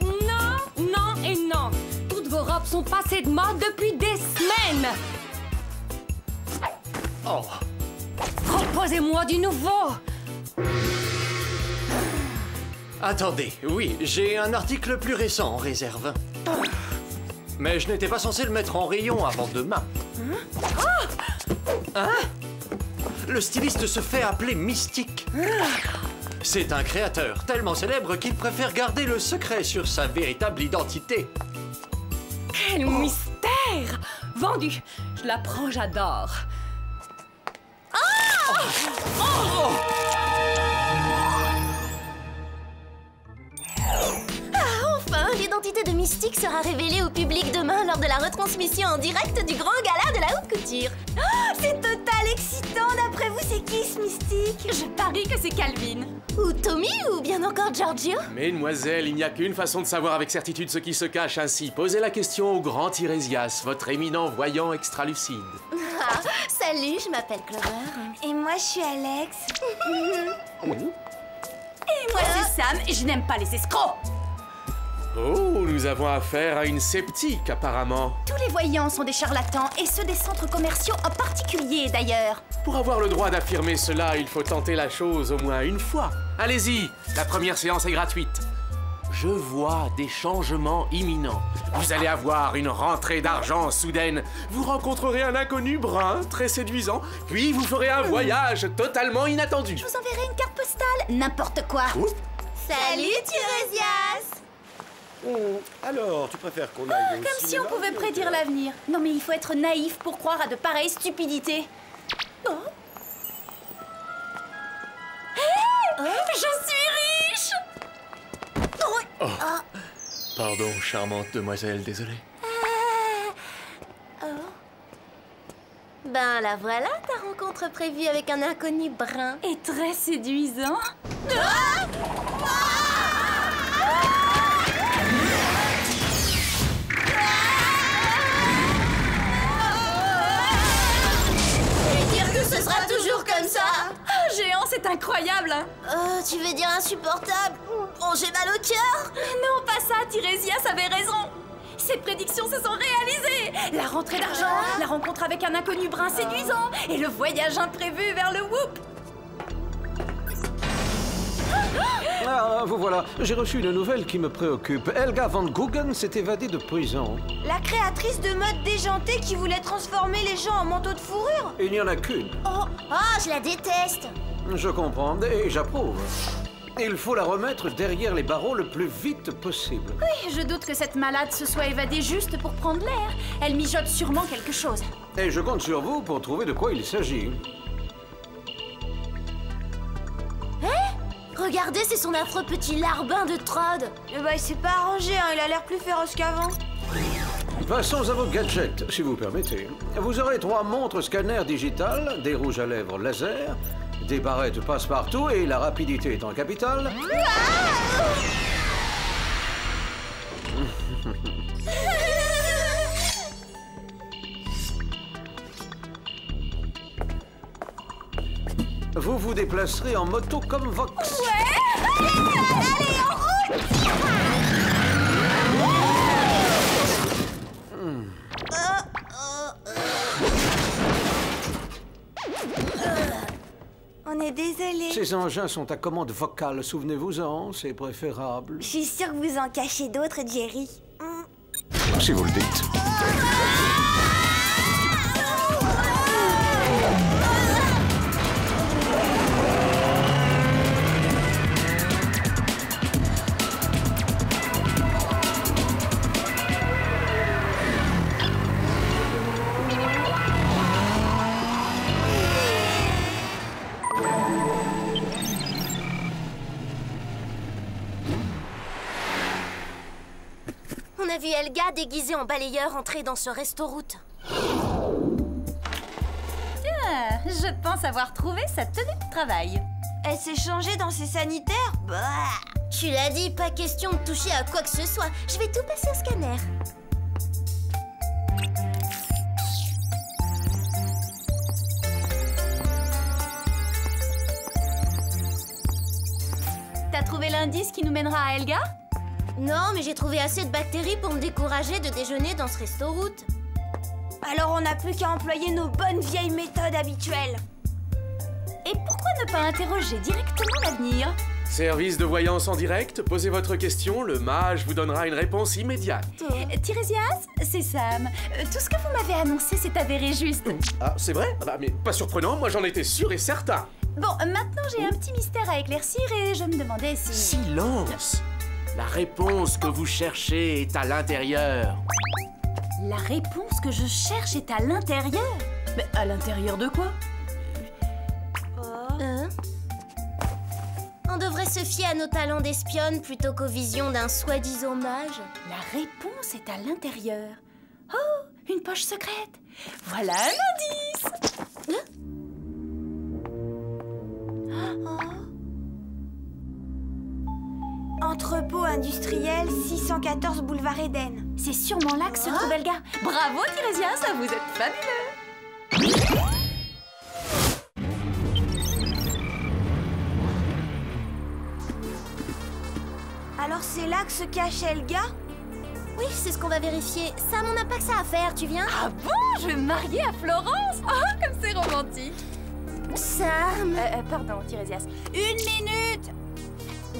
Non, non et non. Toutes vos robes sont passées de mode depuis des semaines. Oh. Proposez-moi du nouveau. Attendez, oui, j'ai un article plus récent en réserve. Mais je n'étais pas censé le mettre en rayon avant demain. Hein? Le styliste se fait appeler Mystique. C'est un créateur tellement célèbre qu'il préfère garder le secret sur sa véritable identité. Quel mystère! Vendu! Je la prends, j'adore. Enfin, l'identité de Mystique sera révélée au public demain lors de la retransmission en direct du grand gala de la haute couture. C'est total excitant. D'après vous, c'est qui ce Mystique? Je parie que c'est Calvin. Ou Tommy, ou bien encore Giorgio. Mesdemoiselles, il n'y a qu'une façon de savoir avec certitude ce qui se cache ainsi. Posez la question au grand Tirésias, votre éminent voyant extralucide. Salut, je m'appelle Clover. Et moi, je suis Alex. Et moi, c'est Sam, et je n'aime pas les escrocs. Oh, nous avons affaire à une sceptique, apparemment. Tous les voyants sont des charlatans, et ceux des centres commerciaux en particulier, d'ailleurs. Pour avoir le droit d'affirmer cela, il faut tenter la chose au moins une fois. Allez-y, la première séance est gratuite. Je vois des changements imminents. Vous allez avoir une rentrée d'argent soudaine. Vous rencontrerez un inconnu brun, très séduisant, puis vous ferez un voyage totalement inattendu. Je vous enverrai une carte postale, n'importe quoi. Salut, Tiresias. Alors, tu préfères qu'on aille au Comme si cinéma on pouvait prédire l'avenir. Non mais il faut être naïf pour croire à de pareilles stupidités. Oh. Hey, je suis riche. Oh. Pardon, charmante demoiselle, désolé. Ben la voilà, ta rencontre prévue avec un inconnu brun. Et très séduisant. Ce sera toujours comme ça. Géant, c'est incroyable. Tu veux dire insupportable? Oh, j'ai mal au cœur. Non, pas ça, Tiresias avait raison. Ses prédictions se sont réalisées. La rentrée d'argent, la rencontre avec un inconnu brun séduisant et le voyage imprévu vers le Whoop. Ah, vous voilà. J'ai reçu une nouvelle qui me préoccupe. Helga Van Guggen s'est évadée de prison. La créatrice de mode déjantée qui voulait transformer les gens en manteaux de fourrure. Il n'y en a qu'une. Oh, je la déteste. Je comprends et j'approuve. Il faut la remettre derrière les barreaux le plus vite possible. Oui, je doute que cette malade se soit évadée juste pour prendre l'air. Elle mijote sûrement quelque chose. Et je compte sur vous pour trouver de quoi il s'agit. Regardez, c'est son affreux petit larbin de Trod. Il s'est pas arrangé, hein. Il a l'air plus féroce qu'avant. Passons à vos gadgets, si vous permettez. Vous aurez 3 montres scanner digitales, des rouges à lèvres laser, des barrettes passe-partout et la rapidité étant capitale. Vous vous déplacerez en moto comme Vox. Ouais. Allez, en route. On est désolé. Ces engins sont à commande vocale, souvenez-vous-en, c'est préférable. Je suis sûre que vous en cachez d'autres, Jerry. Si vous le dites. On a vu Helga déguisée en balayeur entrer dans ce resto-route. Ah, je pense avoir trouvé sa tenue de travail. Elle s'est changée dans ses sanitaires. Bah. Tu l'as dit, pas question de toucher à quoi que ce soit. Je vais tout passer au scanner. T'as trouvé l'indice qui nous mènera à Helga? Non, mais j'ai trouvé assez de bactéries pour me décourager de déjeuner dans ce resto-route. Alors on n'a plus qu'à employer nos bonnes vieilles méthodes habituelles. Et pourquoi ne pas interroger directement l'avenir? Service de voyance en direct, posez votre question, le mage vous donnera une réponse immédiate. Tiresias, c'est Sam. Tout ce que vous m'avez annoncé s'est avéré juste. Ah, c'est vrai? Ah bah, mais pas surprenant, moi j'en étais sûr et certain. Bon, maintenant j'ai un petit mystère à éclaircir et je me demandais si... Silence! La réponse que vous cherchez est à l'intérieur. La réponse que je cherche est à l'intérieur? Mais à l'intérieur de quoi? On devrait se fier à nos talents d'espionne plutôt qu'aux visions d'un soi-disant mage. La réponse est à l'intérieur. Oh, une poche secrète. Voilà un indice. Entrepôt industriel 614 boulevard Eden. C'est sûrement là que se trouve Helga. Bravo Tiresias, vous êtes fabuleux. Alors c'est là que se cachait Elga? Oui, c'est ce qu'on va vérifier. Sam, on n'a pas que ça à faire, tu viens? Ah bon? Je vais me marier à Florence? Ah, comme c'est romantique! Sam... pardon, Tirésias. 1 minute!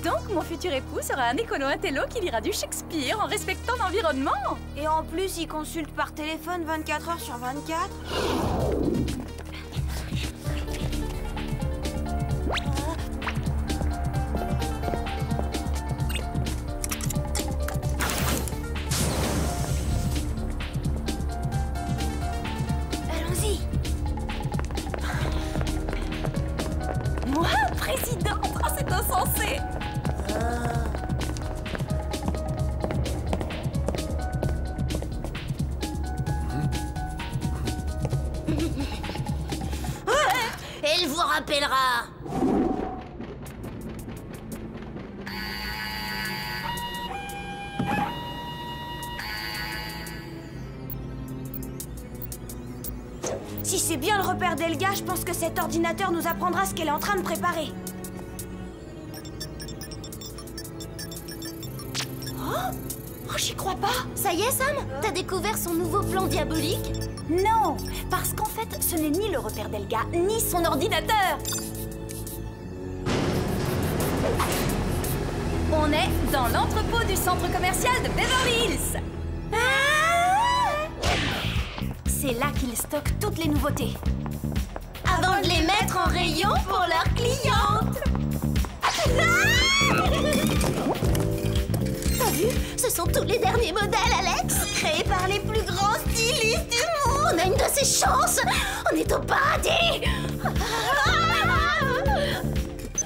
Donc, mon futur époux sera un écolo intello qui lira du Shakespeare en respectant l'environnement. Et en plus, il consulte par téléphone 24 heures sur 24. Allons-y. Moi, présidente? Oh, c'est insensé. Elle vous rappellera. Si c'est bien le repère d'Elga, je pense que cet ordinateur nous apprendra ce qu'elle est en train de préparer. Oh, j'y crois pas. Ça y est, Sam? T'as découvert son nouveau plan diabolique? Non, parce qu'en fait, ce n'est ni le repère d'Elga, ni son ordinateur. On est dans l'entrepôt du centre commercial de Beverly Hills. C'est là qu'ils stockent toutes les nouveautés. Avant de les mettre en rayon pour leurs clientes. T'as vu? Ce sont tous les derniers modèles, Alex. Créés par les plus grands stylistes du monde. On a une de ces chances. On est au paradis.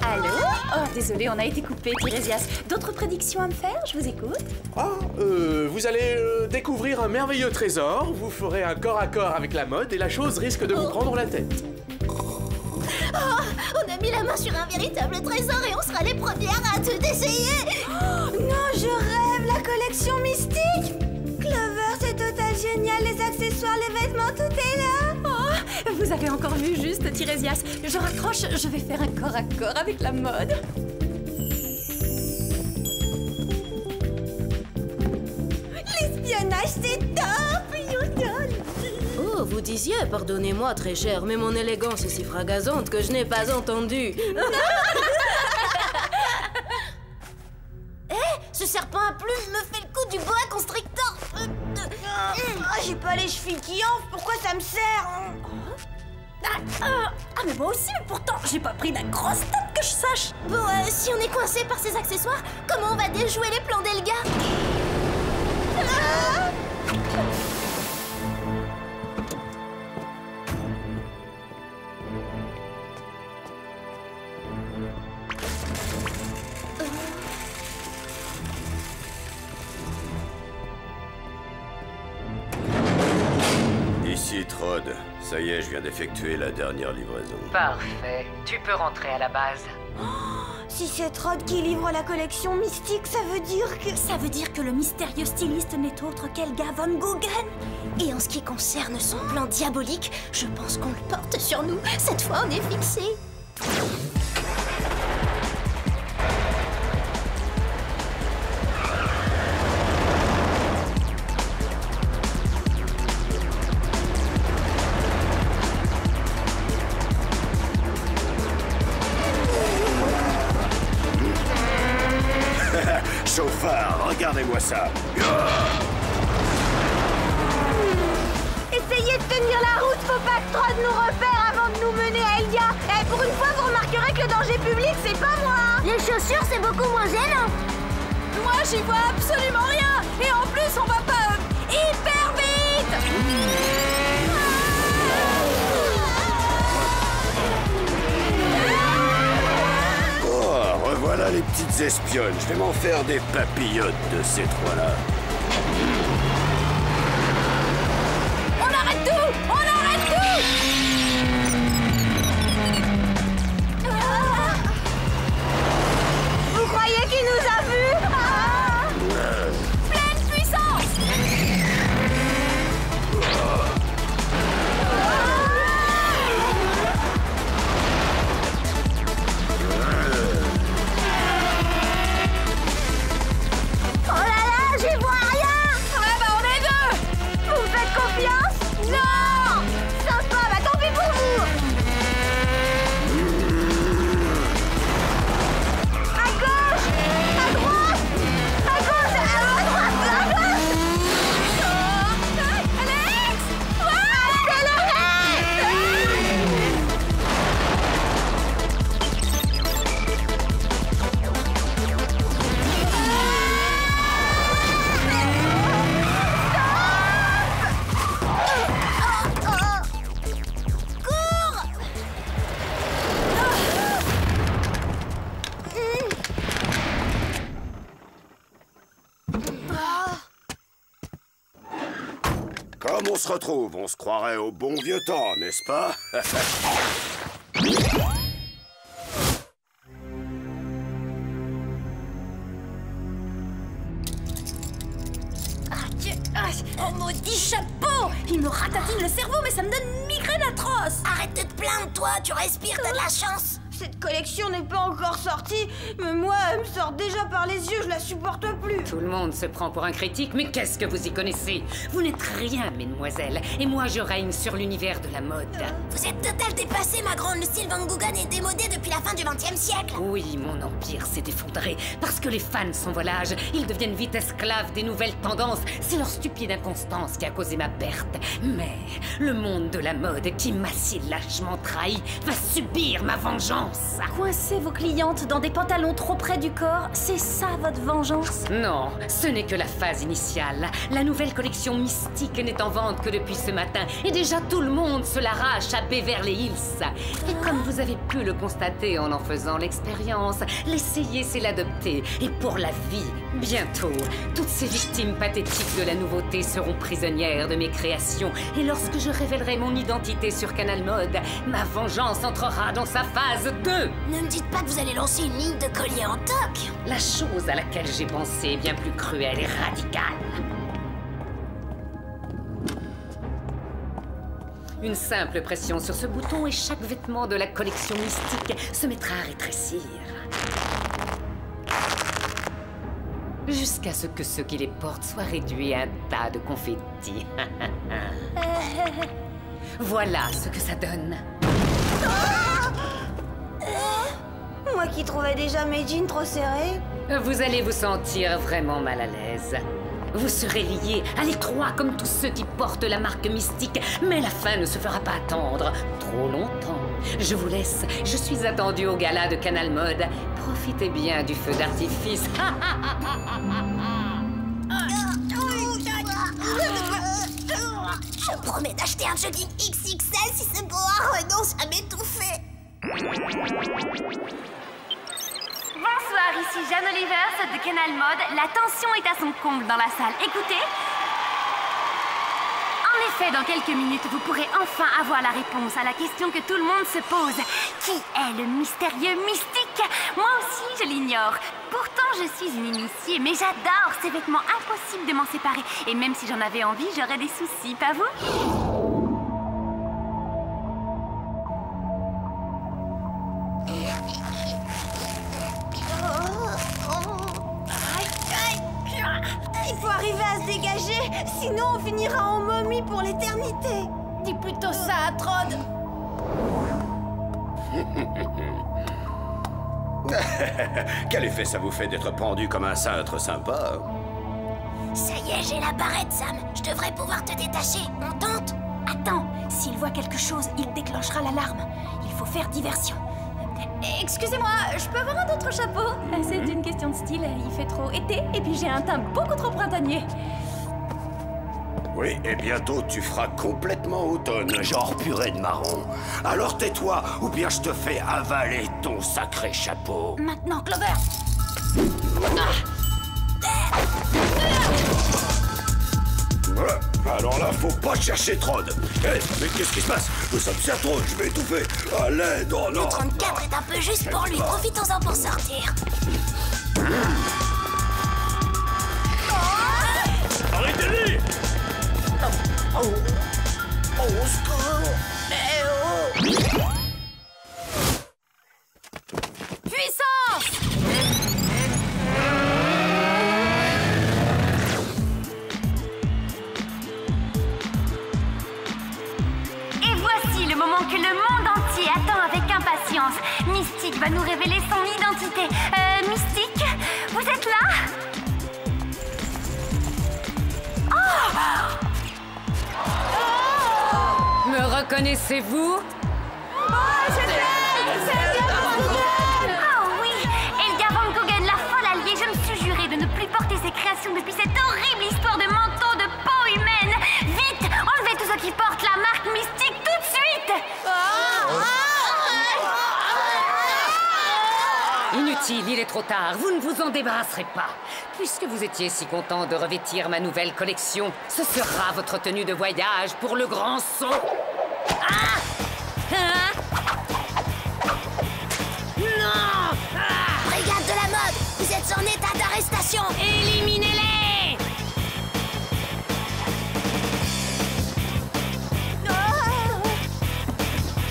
Allô? Oh, désolé, on a été coupé, Tirésias. D'autres prédictions à me faire? Je vous écoute. Ah, vous allez découvrir un merveilleux trésor, vous ferez un corps à corps avec la mode et la chose risque de vous prendre la tête. Oh, on a mis la main sur un véritable trésor et on sera les premières à tout essayer. Oh, non, je rêve, la collection mystique. Clover, c'est total génial, les accessoires, les vêtements, tout est là. Oh, vous avez encore vu juste, Tirésias. Je raccroche, je vais faire un corps à corps avec la mode. L'espionnage, c'est top. Oh, vous disiez, pardonnez-moi très cher, mais mon élégance est si fragazante que je n'ai pas entendu. Ce serpent à plumes me fait le coup du boa constrictor. J'ai pas les chevilles qui enflent, pourquoi ça me sert? Mais moi aussi, mais pourtant, j'ai pas pris la grosse tête que je sache. Bon, si on est coincé par ces accessoires, comment on va déjouer les plans d'Elga? Ici Trod. Ça y est, je viens d'effectuer la dernière livraison. Parfait. Tu peux rentrer à la base. Si c'est Trod qui livre la collection mystique, ça veut dire que... Ça veut dire que le mystérieux styliste n'est autre qu'Helga von Guggen. Et en ce qui concerne son plan diabolique, je pense qu'on le porte sur nous. Cette fois, on est fixé. Chauffard, regardez-moi ça. Essayez de tenir la route, faut pas que Trod nous repère avant de nous mener à Elga. Et pour une fois, vous remarquerez que le danger public, c'est pas moi. Les chaussures, c'est beaucoup moins gênant. Moi, j'y vois absolument rien. Et en plus, on va pas hyper vite. Oh, revoilà les petites espionnes. Je vais m'en faire des papillotes de ces trois-là. On arrête tout! On arrête tout! Vous croyez qu'il nous a vus? Pleine puissance! Comme on se retrouve, on se croirait au bon vieux temps, n'est-ce pas? Oh, maudit chapeau! Il me ratatine le cerveau, mais ça me donne une migraine atroce! Arrête de te plaindre, toi, tu respires, t'as de la chance. Cette collection n'est pas encore sortie, mais moi, elle me sort déjà par les yeux, je la supporte plus! Tout le monde se prend pour un critique, mais qu'est-ce que vous y connaissez? Vous n'êtes rien, mesdemoiselles, et moi je règne sur l'univers de la mode. Vous êtes total dépassé, ma grande. Le style Van Gogh est démodé depuis la fin du XXe siècle. Oui, mon empire s'est effondré, parce que les fans sont volages, ils deviennent vite esclaves des nouvelles tendances. C'est leur stupide inconstance qui a causé ma perte. Mais le monde de la mode, qui m'a si lâchement trahi, va subir ma vengeance. Coincer vos clientes dans des pantalons trop près du corps, c'est ça votre vengeance? Non, ce n'est que la phase initiale. La nouvelle collection mystique n'est en vente que depuis ce matin, et déjà tout le monde se l'arrache à Beverly Hills. Et comme vous avez pu le constater en faisant l'expérience, l'essayer c'est l'adopter, et pour la vie. Bientôt, toutes ces victimes pathétiques de la nouveauté seront prisonnières de mes créations, et lorsque je révélerai mon identité sur Canal Mode, ma vengeance entrera dans sa phase 2. Ne me dites pas que vous allez lancer une ligne de colliers en toc. La chose à laquelle j'ai pensé est bien plus cruelle et radicale. Une simple pression sur ce bouton et chaque vêtement de la collection mystique se mettra à rétrécir. Jusqu'à ce que ceux qui les portent soient réduits à un tas de confettis. Voilà ce que ça donne. Moi qui trouvais déjà mes jeans trop serrés. Vous allez vous sentir vraiment mal à l'aise. Vous serez liés à l'étroit comme tous ceux qui portent la marque mystique, mais la fin ne se fera pas attendre trop longtemps. Je vous laisse, je suis attendue au gala de Canal Mode. Profitez bien du feu d'artifice. Je promets d'acheter un jogging XXL si ce boa renonce à m'étouffer. Bonsoir, ici Jeanne Olivers de Canal Mode. La tension est à son comble dans la salle. Écoutez. En effet, dans quelques minutes, vous pourrez enfin avoir la réponse à la question que tout le monde se pose. Qui est le mystérieux mystique? Moi aussi, je l'ignore. Pourtant, je suis une initiée, mais j'adore ces vêtements. Impossible de m'en séparer. Et même si j'en avais envie, j'aurais des soucis, pas vous? Il faut arriver à se dégager, sinon on finira en momie pour l'éternité. Dis plutôt ça à Trod. Quel effet ça vous fait d'être pendu comme un cintre sympa? Ça y est, j'ai la barrette, Sam. Je devrais pouvoir te détacher. On tente? Attends, s'il voit quelque chose, il déclenchera l'alarme. Il faut faire diversion. Excusez-moi, je peux avoir un autre chapeau? C'est une question de style, il fait trop été, et puis j'ai un teint beaucoup trop printanier. Oui, et bientôt tu feras complètement automne, genre purée de marron. Alors tais-toi, ou bien je te fais avaler ton sacré chapeau. Maintenant, Clover! Alors là, faut pas chercher Trod. Hé, mais qu'est-ce qui se passe? Ça me sert trop, je vais étouffer. À l'aide, oh non. Le 34 est un peu juste pour lui, profitons-en pour sortir. Arrêtez-les! Au secours! Puissance! Et voici le moment que le monde entier attend avec impatience. Mystique va nous révéler son identité. Mystique, vous êtes là? Me reconnaissez-vous? Oh oui, Helga Van Gogh, la folle alliée. Je me suis juré de ne plus porter ses créations depuis cette horrible histoire de manteau de peau humaine. Vite, enlevez tous ceux qui portent la marque mystique tout de suite. Inutile, il est trop tard. Vous ne vous en débarrasserez pas. Puisque vous étiez si content de revêtir ma nouvelle collection, ce sera votre tenue de voyage pour le grand saut. Ah! Hein? Non! Ah! Brigade de la mode, vous êtes en état d'arrestation. Éliminez-les!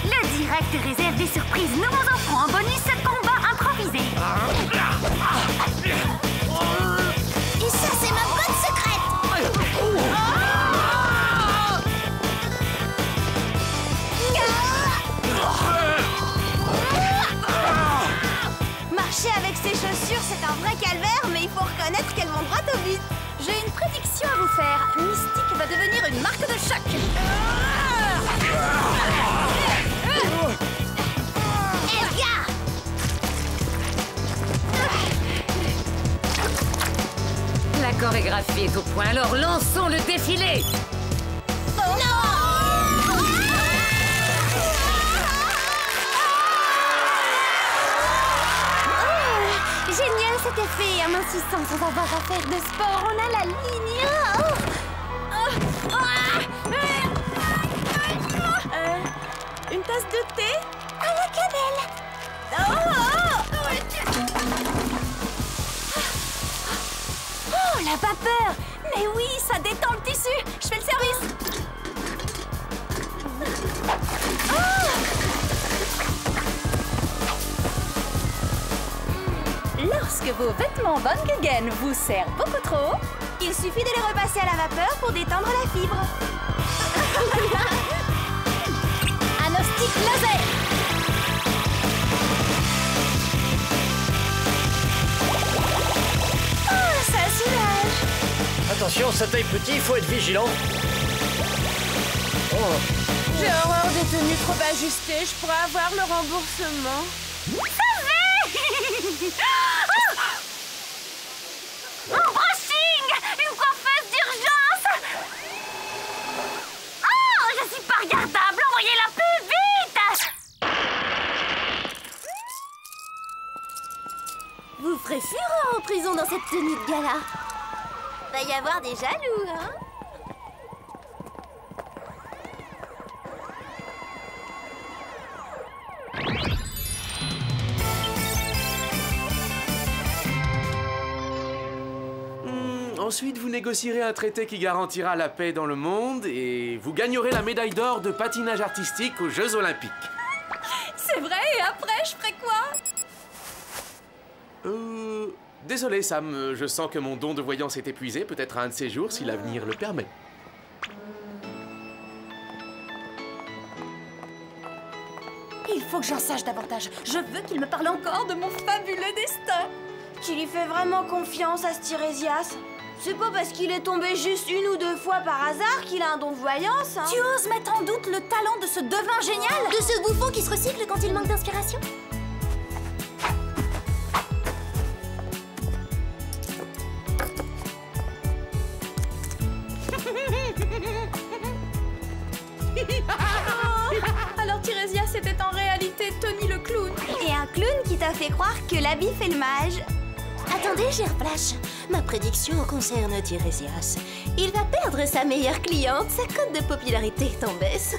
Le direct réserve des surprises. Nous vous offrons en bonus ce combat improvisé. Et ça, c'est ma botte secrète. Marcher avec ses chaussures, c'est un vrai calvaire, mais il faut reconnaître qu'elles vont droit au but. J'ai une prédiction à vous faire. Mystique va devenir une marque de choc. Elga! La chorégraphie est au point, alors lançons le défilé. Génial cet effet, amincissant sans avoir à faire de sport. On a la ligne. Une tasse de thé? À la cannelle. Oh, la vapeur! Mais oui, ça détend le tissu. Je fais le service. Lorsque vos vêtements Van Goghen vous servent beaucoup trop, il suffit de les repasser à la vapeur pour détendre la fibre. Anostic laser. Oh, ça soulage. Attention, ça taille petit, il faut être vigilant. Oh. J'ai horreur des tenues trop ajustées. Je pourrais avoir le remboursement. Mon brushing! Une coiffeuse d'urgence! Oh, je suis pas regardable! Envoyez-la plus vite! Vous ferez fureur en prison dans cette tenue de gala. Va y avoir des jaloux, hein? Ensuite, vous négocierez un traité qui garantira la paix dans le monde et vous gagnerez la médaille d'or de patinage artistique aux Jeux Olympiques. C'est vrai, et après, je ferai quoi? Désolé, Sam, je sens que mon don de voyance est épuisé. Peut-être un de ces jours, si l'avenir le permet. Il faut que j'en sache davantage. Je veux qu'il me parle encore de mon fabuleux destin. Tu lui fais vraiment confiance à ce Tirésias? C'est pas parce qu'il est tombé juste une ou deux fois par hasard qu'il a un don de voyance, hein? Tu oses mettre en doute le talent de ce devin génial? De ce bouffon qui se recycle quand il manque d'inspiration? Alors Tirésias était en réalité Tony le clown. Et un clown qui t'a fait croire que l'habit fait le mage. Attendez, Gerflash. Ma prédiction concerne Tirésias. Il va perdre sa meilleure cliente. Sa cote de popularité est en baisse.